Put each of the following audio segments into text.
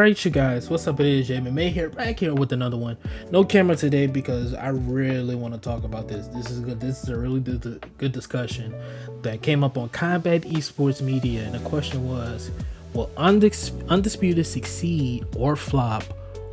Alright you guys, what's up? It is Jamie May here, back here with another one. No camera today because I really want to talk about this. This is good. This is a really good discussion that came up on Combat Esports Media, and the question was, will Undisputed succeed or flop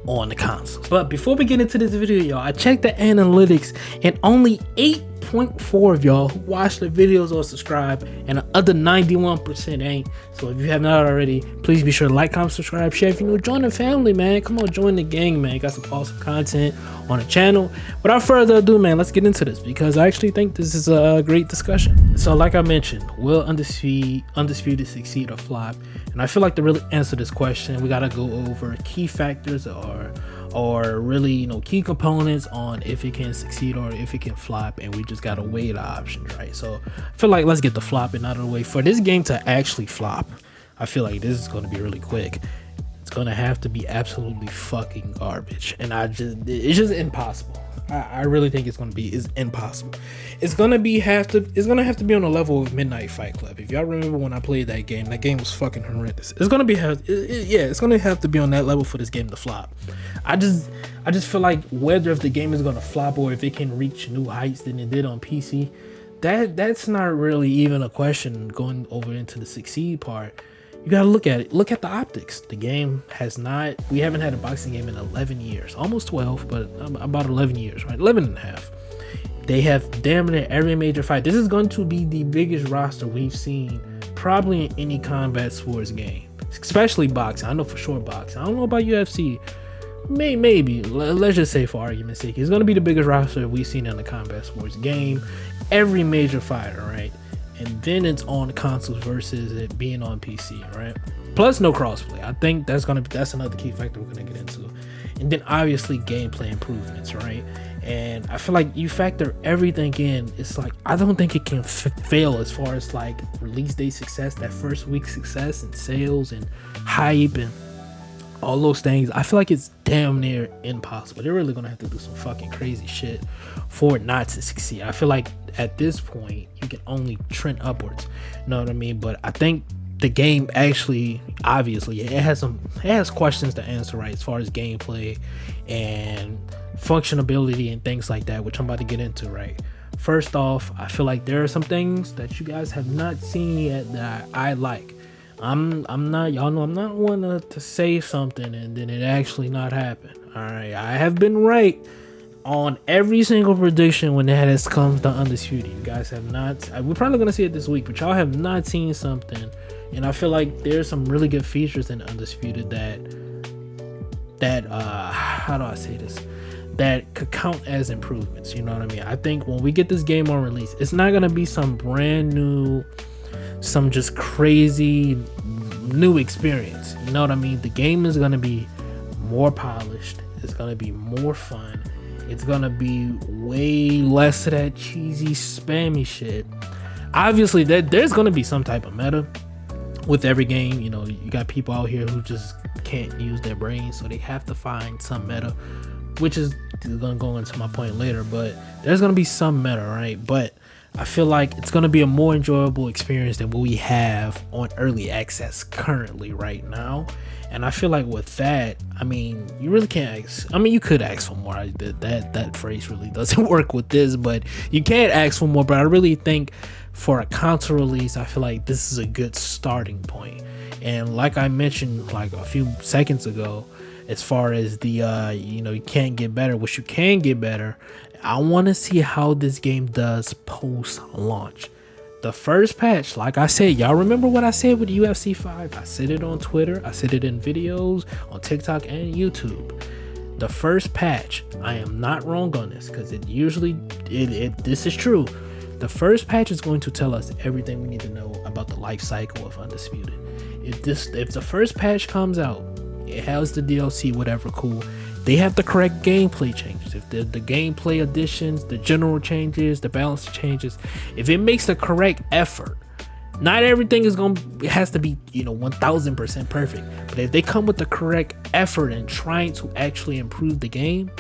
on the consoles? But before we get into this video, y'all, I checked the analytics and only 8.4 of y'all who watch the videos or subscribe, and the other 91% ain't. So if you have not already, please be sure to like, comment, subscribe, share. If you're new, join the family, man. Come on, join the gang, man. Got some awesome content on the channel. Without further ado, man, let's get into this because I actually think this is a great discussion. So like I mentioned, will Undisputed succeed or flop? And I feel like to really answer this question, we gotta go over key factors or really, you know, key components on if it can succeed or if it can flop, and we just gotta weigh the options, right? So I feel like let's get the flopping out of the way. For this game to actually flop, I feel like this is going to be really quick. It's going to have to be absolutely fucking garbage, and it's just impossible. I really think it's impossible. It's gonna have to be on the level of Midnight Fight Club. If y'all remember when I played that game was fucking horrendous. It's gonna have to be on that level for this game to flop. I just feel like whether if the game is gonna flop or if it can reach new heights than it did on PC, that's not really even a question. Going over into the succeed part, you gotta look at it. Look at the optics. The game we haven't had a boxing game in 11 years, almost 12, but about 11 years, right? 11 and a half. They have damn near every major fight. This is going to be the biggest roster we've seen probably in any combat sports game, especially boxing. I know for sure boxing. I don't know about UFC. Maybe. Let's just say for argument's sake, it's going to be the biggest roster we've seen in the combat sports game. Every major fighter, right? And then it's on consoles versus it being on PC, right? Plus no crossplay. I think that's another key factor we're gonna get into. And then obviously gameplay improvements, right? And I feel like you factor everything in. It's like I don't think it can fail as far as like release date success, that first week success, and sales and hype and all those things. I feel like it's damn near impossible. They're really gonna have to do some fucking crazy shit for it not to succeed. I feel like at this point you can only trend upwards, you know what I mean? But I think the game actually, obviously, it has questions to answer, right, as far as gameplay and functionability and things like that, which I'm about to get into, right? First off, I feel like there are some things that you guys have not seen yet that I like. I'm not one to say something and then it actually not happen. All right, I have been right on every single prediction when it has come to Undisputed. You guys have not. We're probably gonna see it this week, but y'all have not seen something, and I feel like there's some really good features in Undisputed that how do I say this? That could count as improvements. You know what I mean? I think when we get this game on release, it's not gonna be some brand new, some just crazy new experience. You know what I mean? The game is gonna be more polished. It's gonna be more fun. It's gonna be way less of that cheesy spammy shit. Obviously there's gonna be some type of meta with every game. You know, you got people out here who just can't use their brains, so they have to find some meta, which is gonna go into my point later. But there's gonna be some meta, right? But I feel like it's gonna be a more enjoyable experience than what we have on early access currently right now. And I feel like with that, I mean, you really can't ask. I mean, you could ask for more. That phrase really doesn't work with this, but you can't ask for more. But I really think for a console release, I feel like this is a good starting point. And like I mentioned like a few seconds ago, as far as the you can't get better, which you can get better. I want to see how this game does post launch. The first patch, like I said, y'all remember what I said with UFC 5? I said it on Twitter, I said it in videos on TikTok and YouTube. The first patch, I am not wrong on this because this is true. The first patch is going to tell us everything we need to know about the life cycle of Undisputed. If the first patch comes out, it has the DLC, whatever, cool. They have the correct gameplay changes. If the gameplay additions, the general changes, the balance changes, if it makes the correct effort, not everything it has to be 1000% perfect, but if they come with the correct effort and trying to actually improve the game,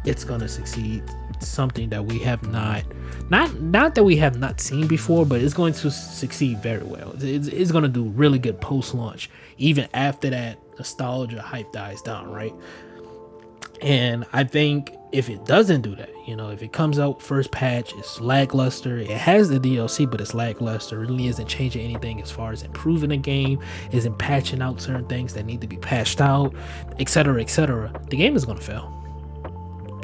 it's gonna succeed. Something that we have not not that we have not seen before, but it's going to succeed very well. It's going to do really good post-launch, even after that nostalgia hype dies down, right? And I think if it doesn't do that, if it comes out first patch, it's lackluster. It has the DLC, but it's lackluster. It really isn't changing anything as far as improving the game, isn't patching out certain things that need to be patched out, etc., etc. The game is going to fail.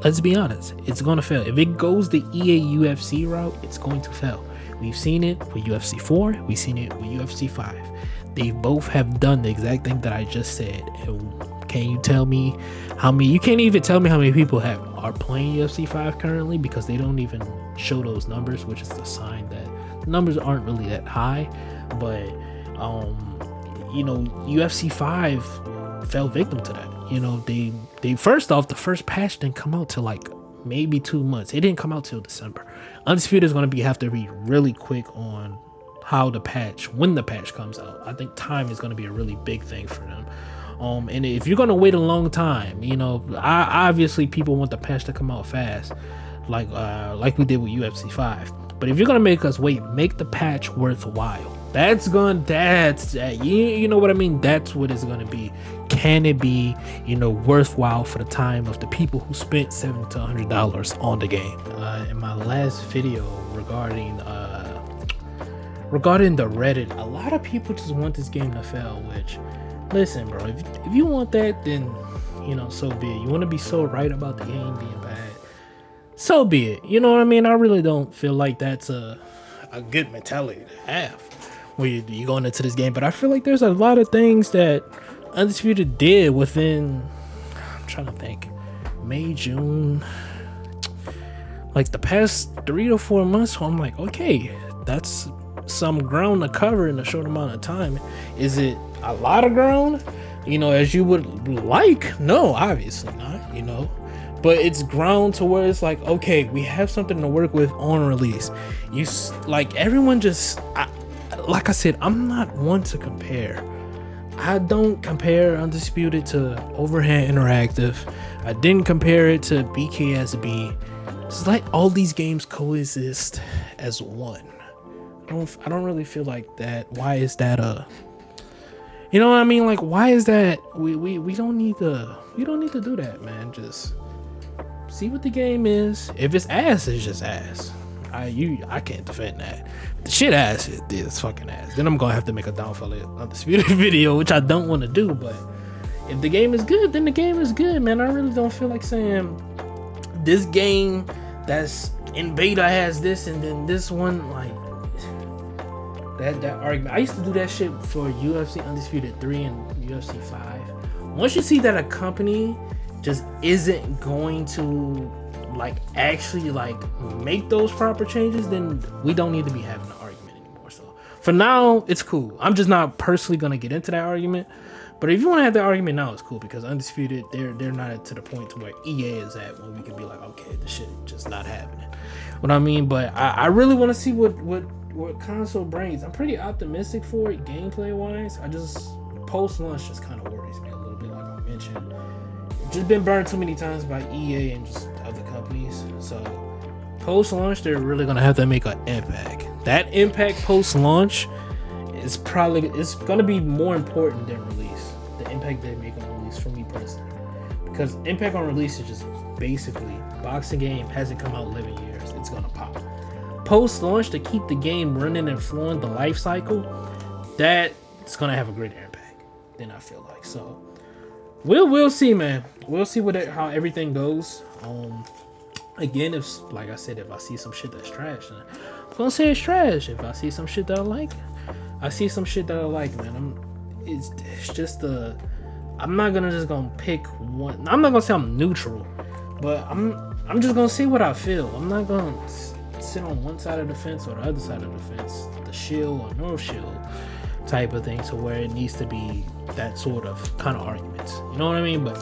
Let's be honest, it's going to fail. If it goes the EA UFC route, it's going to fail. We've seen it with UFC 4, we've seen it with UFC 5. They both have done the exact thing that I just said. And can you tell me how many? You can't even tell me how many people are playing UFC 5 currently, because they don't even show those numbers, which is the sign that the numbers aren't really that high. But UFC 5 fell victim to that. They first off, the first patch didn't come out till like maybe 2 months. It didn't come out till December. Undisputed is going to have to be really quick on when the patch comes out. I think time is going to be a really big thing for them. And if you're going to wait a long time, obviously people want the patch to come out fast, like we did with UFC 5. But if you're going to make us wait, make the patch worthwhile. That's you know what I mean? That's what it's going to be. Can it be, worthwhile for the time of the people who spent $70 to $100 on the game? In my last video regarding the Reddit, a lot of people just want this game to fail, which, listen, bro, if you want that, then, so be it. You want to be so right about the game being bad, so be it. You know what I mean? I really don't feel like that's a good mentality to have when you're going into this game. But I feel like there's a lot of things that Undisputed did within, I'm trying to think, May, June, like the past 3 to 4 months. So I'm like, okay, that's some ground to cover in a short amount of time. Is it a lot of ground, as you would like? No, obviously not, but it's ground to where it's like, okay, we have something to work with on release. Everyone just, like I said, I'm not one to compare. I don't compare Undisputed to Overhand Interactive. I didn't compare it to BKSB. It's like all these games coexist as one. I don't really feel like that. Why is that you know what I mean? Like, why is that? We don't need to do that, man. Just see what the game is. If it's ass, it's just ass. I can't defend that. The shit ass is fucking ass. Then I'm gonna have to make a downfall of Undisputed video, which I don't want to do. But if the game is good, then the game is good, man. I really don't feel like saying this game that's in beta has this and then this one, like that argument. I used to do that shit for UFC Undisputed 3 and UFC 5. Once you see that a company just isn't going to actually make those proper changes, then we don't need to be having an argument anymore. So for now, it's cool. I'm just not personally gonna get into that argument. But if you want to have that argument now, it's cool, because Undisputed, they're not to the point to where EA is at, where we can be like, okay, this shit just not happening. What I mean, but I really want to see what console brings. I'm pretty optimistic for it gameplay wise. I just post-launch just kind of worries me a little bit, like I mentioned. Just been burned too many times by EA and just other companies. So post-launch, they're really gonna have to make an impact. That impact post-launch is it's gonna be more important than release. The impact they make on release, for me personally, because impact on release is just basically boxing game hasn't come out 11 years. It's gonna pop. Post-launch, to keep the game running and flowing, the life cycle, that's gonna have a greater impact than I feel like. So we'll see, man. We'll see how everything goes. Again, if, like I said, if I see some shit that's trash, then I'm gonna say it's trash. If I see some shit that I like, man. It's just I'm not gonna pick one. I'm not gonna say I'm neutral, but I'm just gonna say what I feel. I'm not gonna sit on one side of the fence or the other side of the fence, the shield or no shield type of thing, to where it needs to be that sort of kind of arguments. You know what I mean? But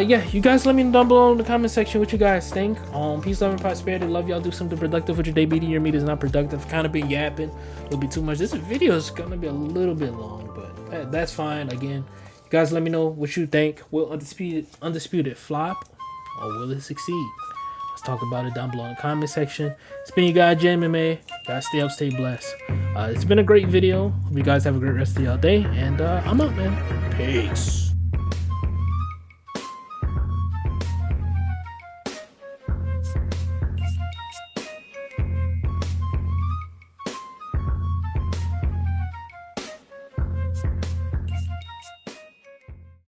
yeah, you guys let me know down below in the comment section what you guys think. Peace, love, and prosperity. Love y'all. Do something productive with your day. Beating your meat is not productive. Kind of been yapping a little bit too much. This video is gonna be a little bit long, but that's fine. Again, you guys let me know what you think. Will Undisputed flop, or will it succeed? Let's talk about it down below in the comment section. It's been your guy, JMMA. Guys, stay up, stay blessed. It's been a great video. Hope you guys have a great rest of your day. And I'm out, man. Peace.